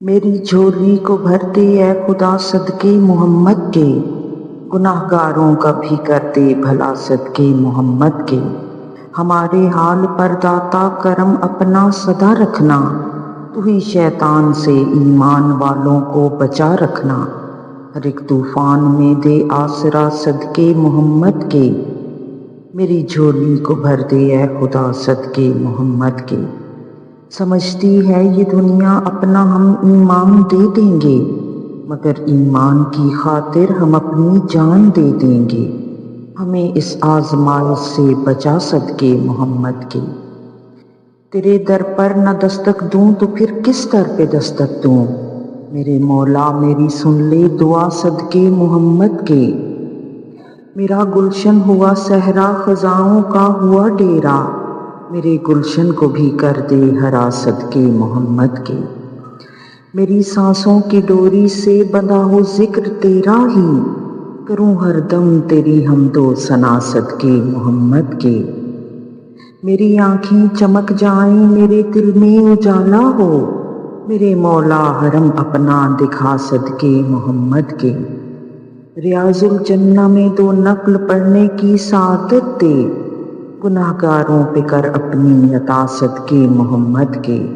میری جھولی کو بھر دے اے خدا صدقے محمد کے، گناہ گاروں کا بھی کر دے بھلا صدقے محمد کے۔ ہمارے حال پر داتا کرم اپنا سدا رکھنا، تو ہی شیطان سے ایمان والوں کو بچا رکھنا۔ ہر ایک طوفان میں دے آسرا صدقے محمد کے، میری جھولی کو بھر دے اے خدا صدقے محمد کے۔ سمجھتی ہے یہ دنیا اپنا ہم ایمان دے دیں گے، مگر ایمان کی خاطر ہم اپنی جان دے دیں گے۔ ہمیں اس آزمائش سے بچا صدقے محمد کے۔ تیرے در پر نہ دستک دوں تو پھر کس در پہ دستک دوں، میرے مولا میری سن لے دعا صدقے محمد کے۔ میرا گلشن ہوا صحرا خزاؤں کا ہوا ڈیرا، میرے گلشن کو بھی کر دے ہرا صدقے محمد کے۔ میری سانسوں کی ڈوری سے بندھا ہو ذکر تیرا ہی، کروں ہر دم تیری حمد و ثنا صدقے محمد کے۔ میری آنکھیں چمک جائیں میرے دل میں اجالا ہو، میرے مولا حرم اپنا دکھا صدقے محمد کے۔ ریاض الجنہ میں دو نقل پڑھنے کی سعادت دے، گناہ گاروں پہ کر اپنی عطا صدقے محمد کے۔